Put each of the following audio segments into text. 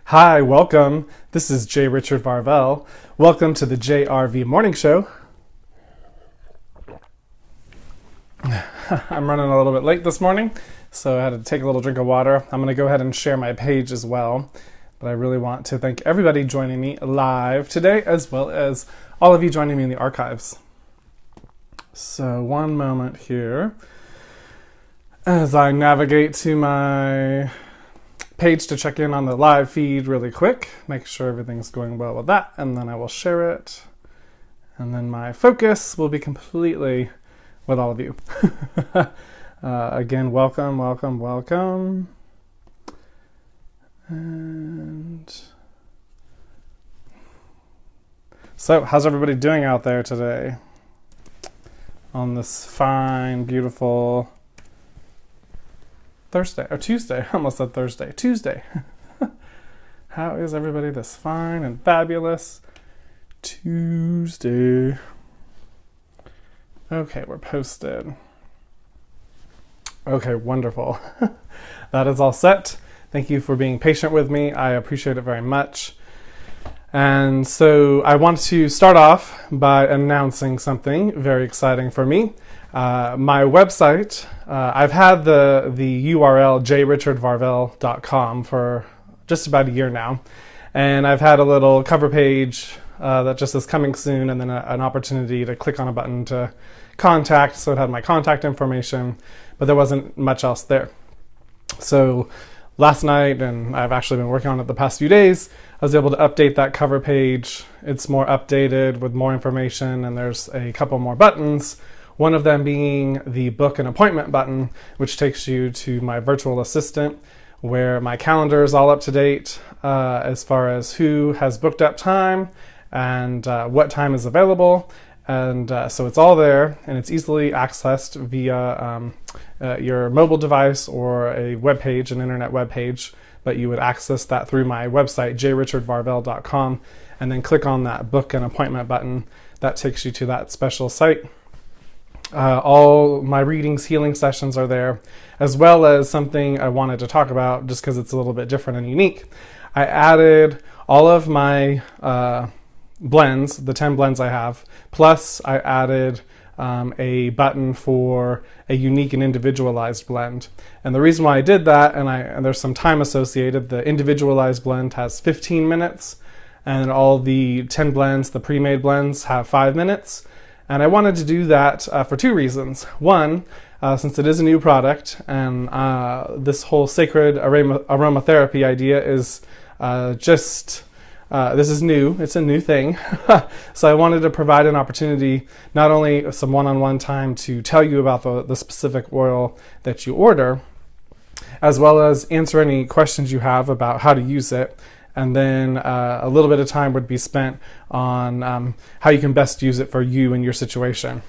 Hi, welcome. This is J. Richard Varvel. Welcome to the JRV Morning Show. I'm running a little bit late this morning, so I had to take a little drink of water. I'm going to go ahead and share my page as well. But I really want to thank everybody joining me live today, as well as all of you joining me in the archives. So one moment here as I navigate to my page to check in on the live feed really quick, make sure everything's going well with that, and then I will share it. And then my focus will be completely with all of you. Again, welcome. And so, how's everybody doing out there today? On this fine, beautiful Thursday, or Tuesday. I almost said Thursday. Tuesday. How is everybody this fine and fabulous Tuesday? Okay, we're posted. Okay, wonderful. That is all set. Thank you for being patient with me. I appreciate it very much. And so I want to start off by announcing something very exciting for me. My website, I've had the URL jrichardvarvel.com for just about a year now. And I've had a little cover page that just says coming soon, and then an opportunity to click on a button to contact. So it had my contact information, but there wasn't much else there. So last night, and I've actually been working on it the past few days, I was able to update that cover page. It's more updated with more information, and there's a couple more buttons. One of them being the book an appointment button, which takes you to my virtual assistant, where my calendar is all up to date as far as who has booked up time and what time is available. And so it's all there, and it's easily accessed via your mobile device or a web page, an internet web page. But you would access that through my website, jrichardvarvel.com, and then click on that book an appointment button. That takes you to that special site. All my readings, healing sessions are there, as well as something I wanted to talk about just because it's a little bit different and unique. I added all of my blends, the 10 blends I have, plus I added a button for a unique and individualized blend. And the reason why I did that, and there's some time associated, the individualized blend has 15 minutes, and all the 10 blends, the pre-made blends, have 5 minutes. And I wanted to do that for two reasons. One, since it is a new product, and this whole sacred aromatherapy idea is this is new. It's a new thing. So I wanted to provide an opportunity, not only some one-on-one time to tell you about the specific oil that you order, as well as answer any questions you have about how to use it. And then a little bit of time would be spent on how you can best use it for you and your situation.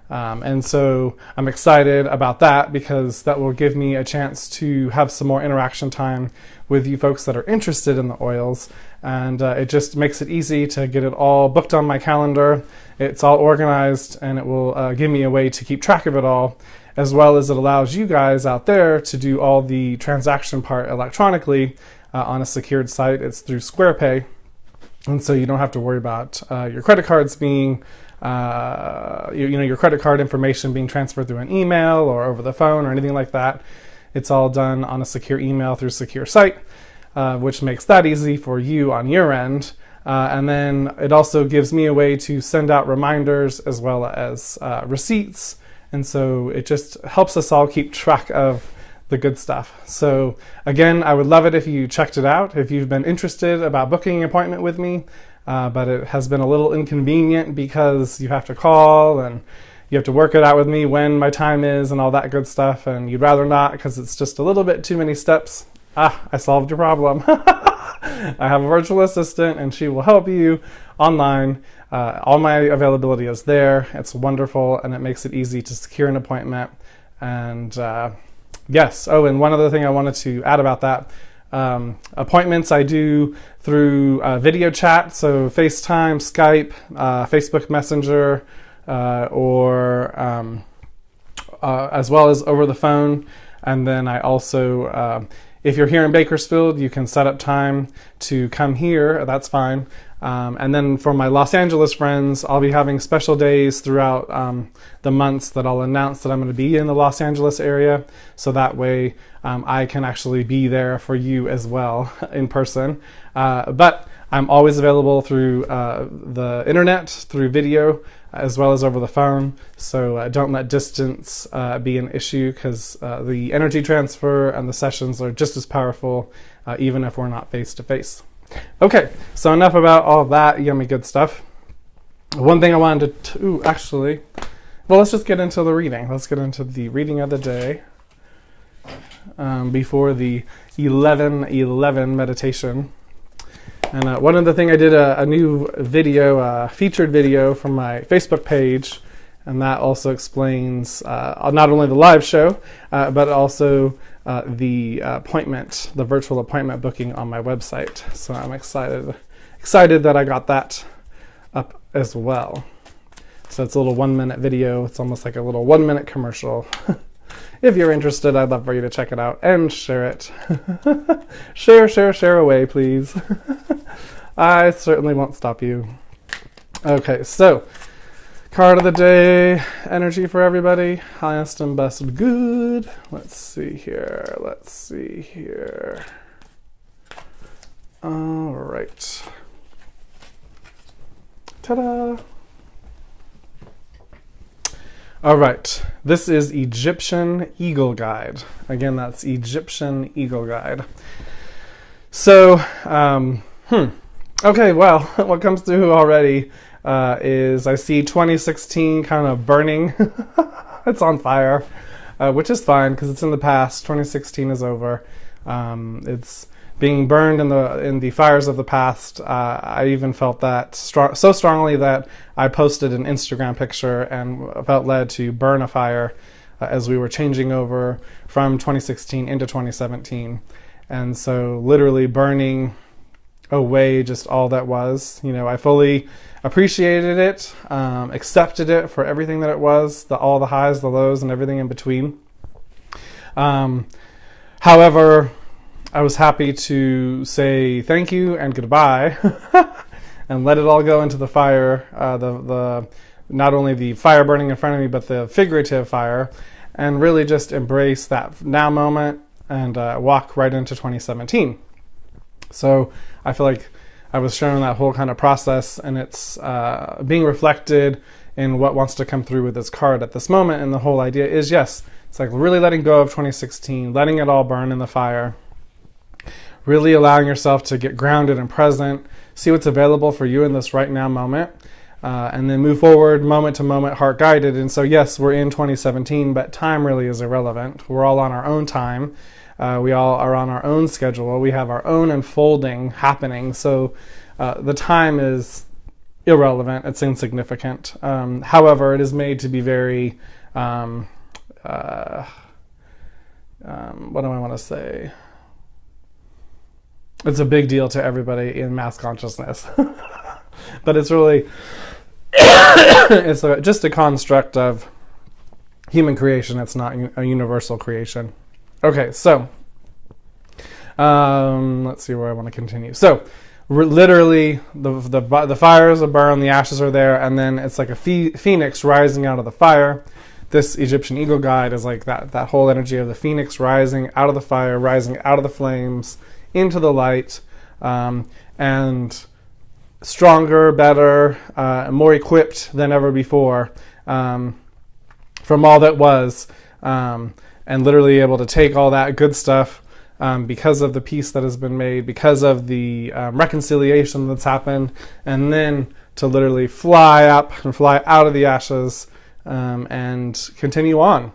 And so I'm excited about that because that will give me a chance to have some more interaction time with you folks that are interested in the oils. And it just makes it easy to get it all booked on my calendar. It's all organized, and it will give me a way to keep track of it all, as well as it allows you guys out there to do all the transaction part electronically on a secured site. It's through SquarePay, and so you don't have to worry about your credit cards being your credit card information being transferred through an email or over the phone or anything like that. It's all done on a secure email through a secure site, which makes that easy for you on your end. And then it also gives me a way to send out reminders as well as receipts. And so it just helps us all keep track of the good stuff. So again, I would love it if you checked it out, if you've been interested about booking an appointment with me. But it has been a little inconvenient because you have to call and you have to work it out with me when my time is and all that good stuff, and you'd rather not because it's just a little bit too many steps. I solved your problem. I have a virtual assistant, and she will help you online. All my availability is there. It's wonderful, and it makes it easy to secure an appointment. And yes, and one other thing I wanted to add about that. Appointments I do through video chat, so FaceTime, Skype, Facebook Messenger, or as well as over the phone. And then I also if you're here in Bakersfield, you can set up time to come here. That's fine. And then for my Los Angeles friends, I'll be having special days throughout the months that I'll announce that I'm going to be in the Los Angeles area. So that way I can actually be there for you as well in person. But I'm always available through the internet, through video, as well as over the phone. So don't let distance be an issue, because the energy transfer and the sessions are just as powerful even if we're not face to face. Okay, so enough about all that yummy good stuff. One thing I wanted to actually, well, let's just get into the reading. Let's get into the reading of the day before the 11:11 meditation. And one of the things I did a new video, featured video from my Facebook page, and that also explains not only the live show, but also the appointment, the virtual appointment booking on my website. So I'm excited that I got that up as well. So it's a little 1-minute video. It's almost like a little 1-minute commercial. If you're interested, I'd love for you to check it out and share it. Share away, please. I certainly won't stop you. Okay, so card of the day, energy for everybody, highest and best good. Let's see here. All right. Ta-da. All right, this is Egyptian Eagle Guide. Again, that's Egyptian Eagle Guide. So, okay, well, what comes through already is I see 2016 kind of burning. It's on fire, which is fine because it's in the past. 2016 is over. It's being burned in the fires of the past. I even felt that so strongly that I posted an Instagram picture and felt led to burn a fire as we were changing over from 2016 into 2017. And so literally burning away just all that was. You know, I fully appreciated it, accepted it for everything that it was, all the highs, the lows, and everything in between. However, I was happy to say thank you and goodbye and let it all go into the fire, not only the fire burning in front of me, but the figurative fire, and really just embrace that now moment and walk right into 2017. So I feel like I was shown that whole kind of process, and it's being reflected in what wants to come through with this card at this moment. And the whole idea is, yes, it's like really letting go of 2016, letting it all burn in the fire, really allowing yourself to get grounded and present, see what's available for you in this right now moment, and then move forward moment to moment, heart guided. And so yes, we're in 2017, but time really is irrelevant. We're all on our own time. We all are on our own schedule. We have our own unfolding happening. So the time is irrelevant. It's insignificant. However, it is made to be very, what do I want to say? It's a big deal to everybody in mass consciousness. But it's really, it's just a construct of human creation. It's not a universal creation. Okay, so let's see where I want to continue. So literally the fires are burned, the ashes are there, and then it's like a phoenix rising out of the fire. This Egyptian Eagle Guide is like that whole energy of the phoenix rising out of the fire, rising out of the flames, into the light, and stronger, better, more equipped than ever before from all that was, and literally able to take all that good stuff because of the peace that has been made, because of the reconciliation that's happened, and then to literally fly up and fly out of the ashes and continue on.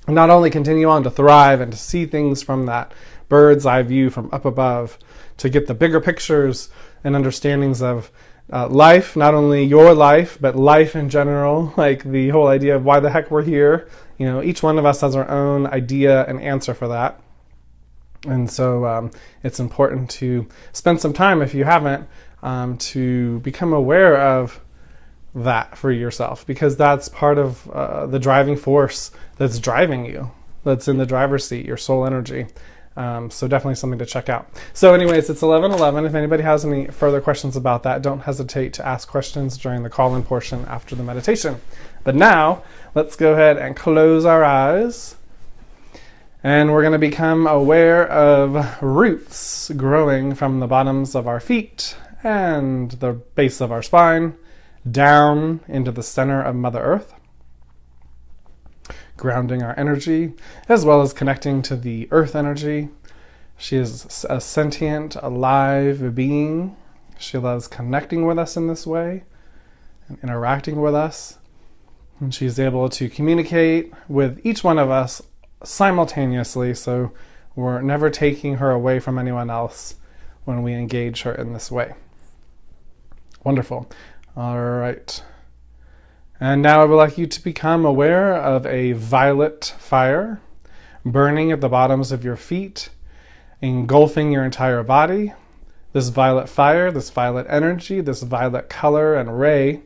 Not only continue on to thrive and to see things from that bird's eye view from up above, to get the bigger pictures and understandings of life, not only your life, but life in general, like the whole idea of why the heck we're here. You know, each one of us has our own idea and answer for that. And so it's important to spend some time, if you haven't, to become aware of that for yourself, because that's part of the driving force that's driving you, that's in the driver's seat, your soul energy. So definitely something to check out. So anyways, it's 11:11. If anybody has any further questions about that, don't hesitate to ask questions during the call-in portion after the meditation. But now, let's go ahead and close our eyes. And we're going to become aware of roots growing from the bottoms of our feet and the base of our spine down into the center of Mother Earth, grounding our energy, as well as connecting to the earth energy. She is a sentient, alive being. She loves connecting with us in this way and interacting with us. And she's able to communicate with each one of us simultaneously, so we're never taking her away from anyone else when we engage her in this way. Wonderful. All right. And now I would like you to become aware of a violet fire burning at the bottoms of your feet, engulfing your entire body. This violet fire, this violet energy, this violet color and ray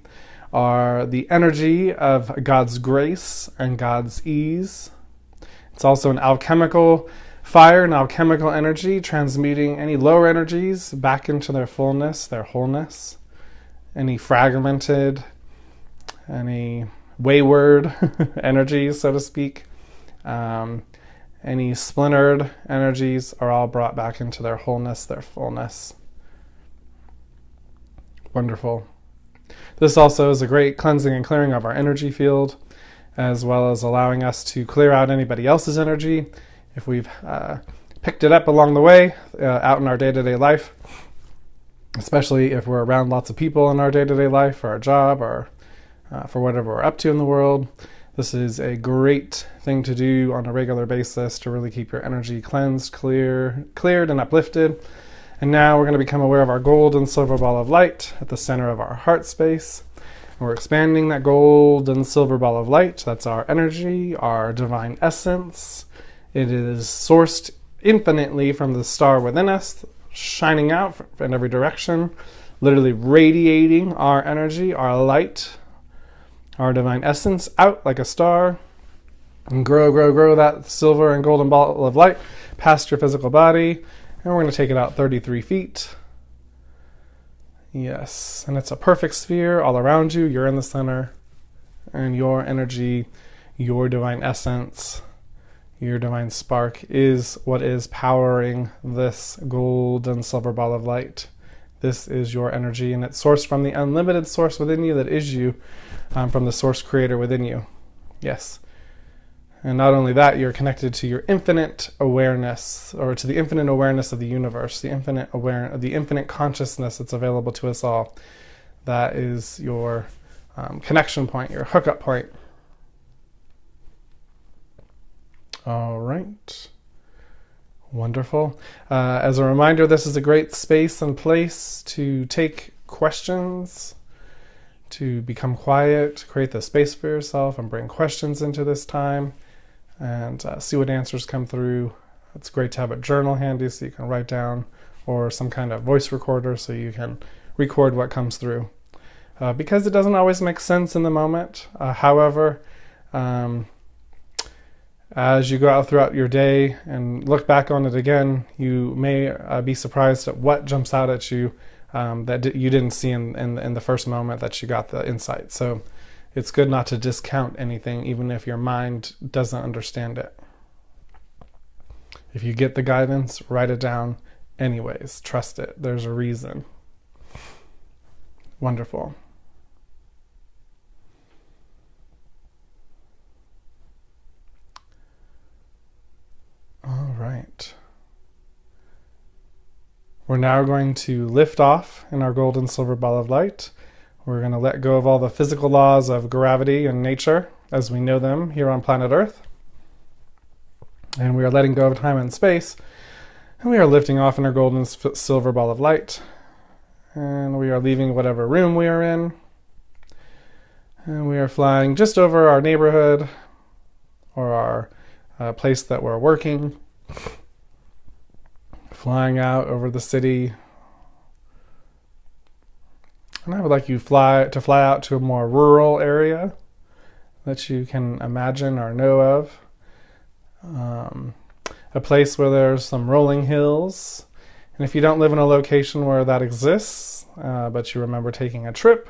are the energy of God's grace and God's ease. It's also an alchemical fire, an alchemical energy, transmuting any lower energies back into their fullness, their wholeness, any fragmented, any wayward energies, so to speak, any splintered energies are all brought back into their wholeness, their fullness. Wonderful. This also is a great cleansing and clearing of our energy field, as well as allowing us to clear out anybody else's energy if we've picked it up along the way out in our day-to-day life, especially if we're around lots of people in our day-to-day life, for our job, or for whatever we're up to in the world. This is a great thing to do on a regular basis to really keep your energy cleansed, cleared, and uplifted. And now we're going to become aware of our gold and silver ball of light at the center of our heart space. We're expanding that gold and silver ball of light. That's our energy, our divine essence. It is sourced infinitely from the star within us, shining out in every direction, literally radiating our energy, our light, our divine essence out like a star, and grow that silver and golden ball of light past your physical body. And we're going to take it out 33 feet. Yes, and it's a perfect sphere all around you. You're in the center, and your energy, your divine essence, your divine spark is what is powering this gold and silver ball of light. This is your energy, and it's sourced from the unlimited source within you that is you, from the source creator within you. Yes. And not only that, you're connected to your infinite awareness, or to the infinite awareness of the universe, the infinite consciousness that's available to us all. That is your connection point, your hookup point. All right. Wonderful. As a reminder, this is a great space and place to take questions, to become quiet, create the space for yourself and bring questions into this time. And see what answers come through. It's great to have a journal handy so you can write down, or some kind of voice recorder so you can record what comes through. Because it doesn't always make sense in the moment. However, as you go out throughout your day and look back on it again, you may be surprised at what jumps out at you that you didn't see in the first moment that you got the insight. So it's good not to discount anything, even if your mind doesn't understand it. If you get the guidance, write it down anyways. Trust it. There's a reason. Wonderful. All right. We're now going to lift off in our gold and silver ball of light. We're going to let go of all the physical laws of gravity and nature as we know them here on planet Earth. And we are letting go of time and space. And we are lifting off in our gold and silver ball of light. And we are leaving whatever room we are in. And we are flying just over our neighborhood or our place that we're working. Flying out over the city. And I would like you to fly out to a more rural area that you can imagine or know of. a place where there's some rolling hills. And if you don't live in a location where that exists, but you remember taking a trip,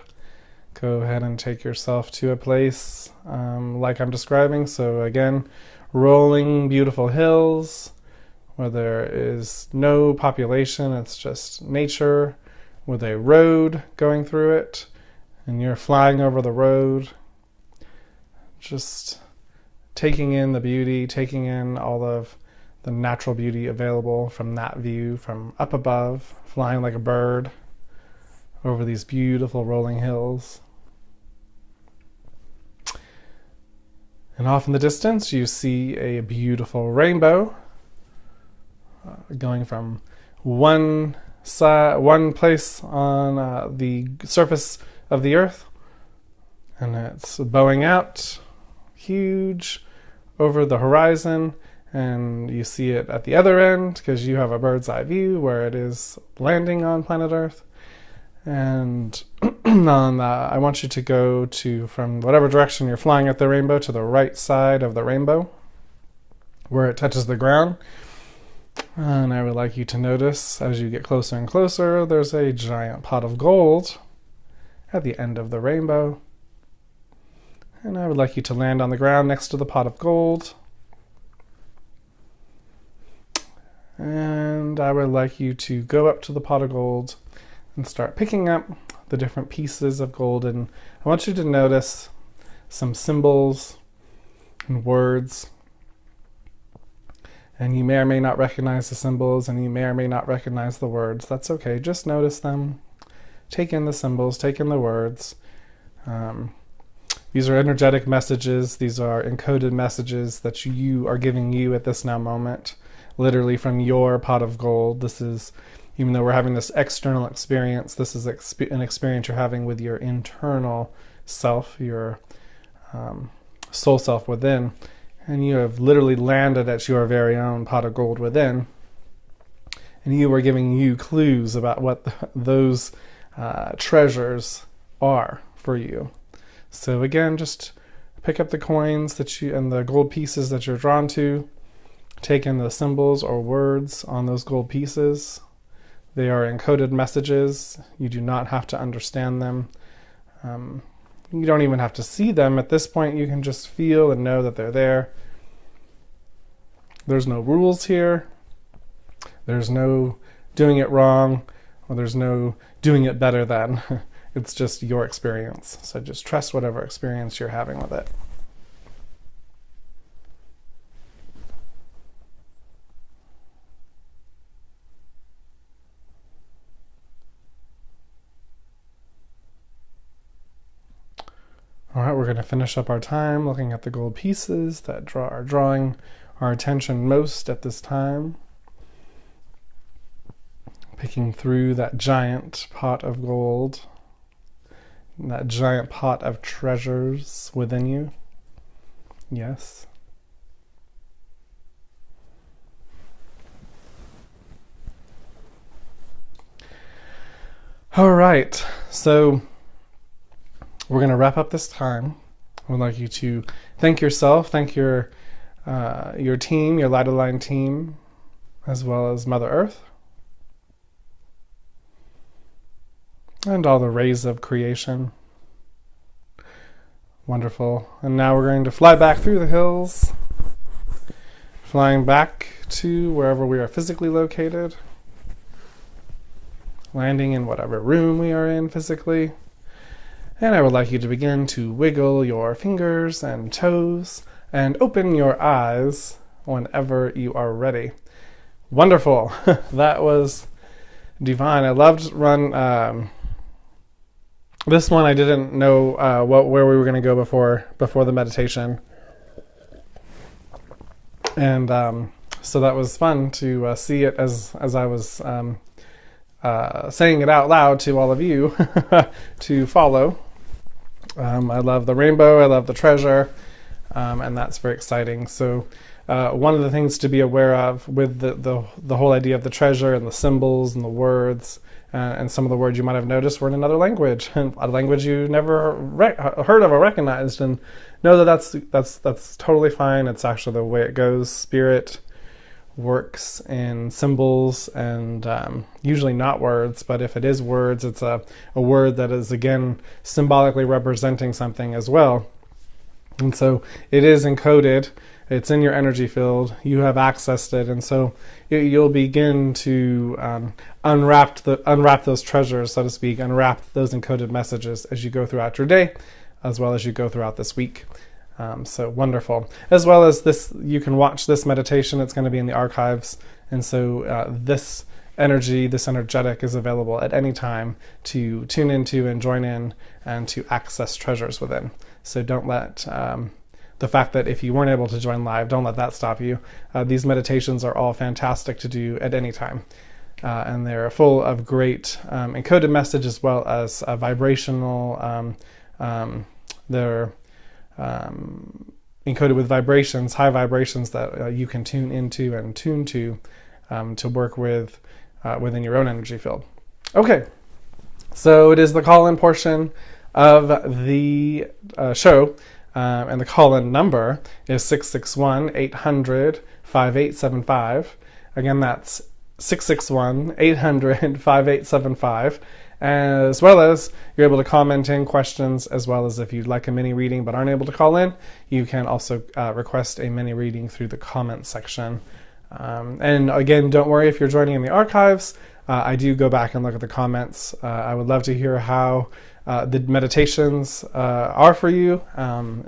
go ahead and take yourself to a place like I'm describing. So again, rolling beautiful hills where there is no population, it's just nature with a road going through it, and you're flying over the road, just taking in the beauty, taking in all of the natural beauty available from that view from up above, flying like a bird over these beautiful rolling hills. And off in the distance, you see a beautiful rainbow going from one place on the surface of the earth, and it's bowing out huge over the horizon, and you see it at the other end because you have a bird's eye view where it is landing on planet Earth. And I want you to go to, from whatever direction you're flying at the rainbow, to the right side of the rainbow where it touches the ground. And I would like you to notice, as you get closer and closer, there's a giant pot of gold at the end of the rainbow. And I would like you to land on the ground next to the pot of gold. And I would like you to go up to the pot of gold and start picking up the different pieces of gold. And I want you to notice some symbols and words. And you may or may not recognize the symbols, and you may or may not recognize the words. That's okay. Just notice them. Take in the symbols. Take in the words. These are energetic messages. These are encoded messages that you are giving you at this now moment, literally from your pot of gold. This is, even though we're having this external experience, this is an experience you're having with your internal self, your soul self within. And you have literally landed at your very own pot of gold within. And you are giving you clues about what those treasures are for you. So again, just pick up the coins and the gold pieces that you're drawn to. Take in the symbols or words on those gold pieces. They are encoded messages. You do not have to understand them. You don't even have to see them. At this point, you can just feel and know that they're there. There's no rules here. There's no doing it wrong, or there's no doing it better than. It's just your experience. So just trust whatever experience you're having with it. All right, we're going to finish up our time looking at the gold pieces that are drawing our attention most at this time. Picking through that giant pot of gold, that giant pot of treasures within you. Yes. All right, so we're going to wrap up this time. I would like you to thank yourself, thank your team, your Light Align team, as well as Mother Earth, and all the rays of creation. Wonderful. And now we're going to fly back through the hills, flying back to wherever we are physically located, landing in whatever room we are in physically. And I would like you to begin to wiggle your fingers and toes and open your eyes whenever you are ready. Wonderful. That was divine. I loved this one. I didn't know where we were going to go before the meditation. And so that was fun to see it as I was saying it out loud to all of you to follow. I love the rainbow, I love the treasure, and that's very exciting. So one of the things to be aware of with the whole idea of the treasure and the symbols and the words, and some of the words you might have noticed were in another language, a language you never heard of or recognized, and know that that's totally fine. It's actually the way it goes. Spirit works in symbols and usually not words, but if it is words, it's a word that is, again, symbolically representing something as well. And so it is encoded, it's in your energy field, you have accessed it, and so you'll begin to unwrap those treasures, so to speak, unwrap those encoded messages as you go throughout your day, as well as you go throughout this week. So wonderful. As well as this, you can watch this meditation. It's going to be in the archives. And so this energy, this energetic is available at any time to tune into and join in and to access treasures within. So don't let the fact that if you weren't able to join live, don't let that stop you. These meditations are all fantastic to do at any time. And they're full of great encoded message as well as vibrational. They're encoded with vibrations, high vibrations that you can tune into and tune to work with within your own energy field. Okay, so it is the call-in portion of the show, and the call-in number is 661-800-5875. Again, that's 661-800-5875. As well as you're able to comment in questions, as well as if you'd like a mini reading but aren't able to call in, you can also request a mini reading through the comment section. And again, don't worry if you're joining in the archives. I do go back and look at the comments. I would love to hear how the meditations are for you,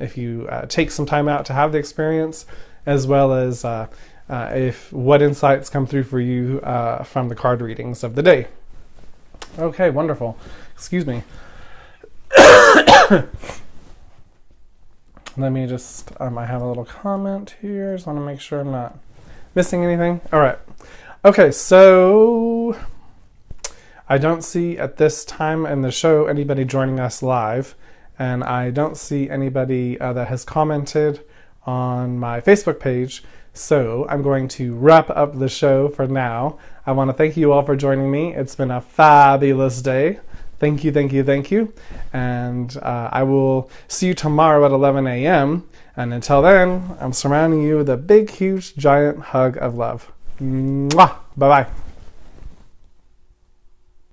if you take some time out to have the experience, as well as if what insights come through for you from the card readings of the day. Okay, wonderful. Excuse me. Let me just, I have a little comment here. Just want to make sure I'm not missing anything. All right. Okay, so I don't see at this time in the show anybody joining us live, and I don't see anybody that has commented on my Facebook page. So I'm going to wrap up the show for now. I want to thank you all for joining me. It's been a fabulous day. Thank you, thank you, thank you. And I will see you tomorrow at 11 a.m. And until then, I'm surrounding you with a big, huge, giant hug of love. Mwah! Bye-bye.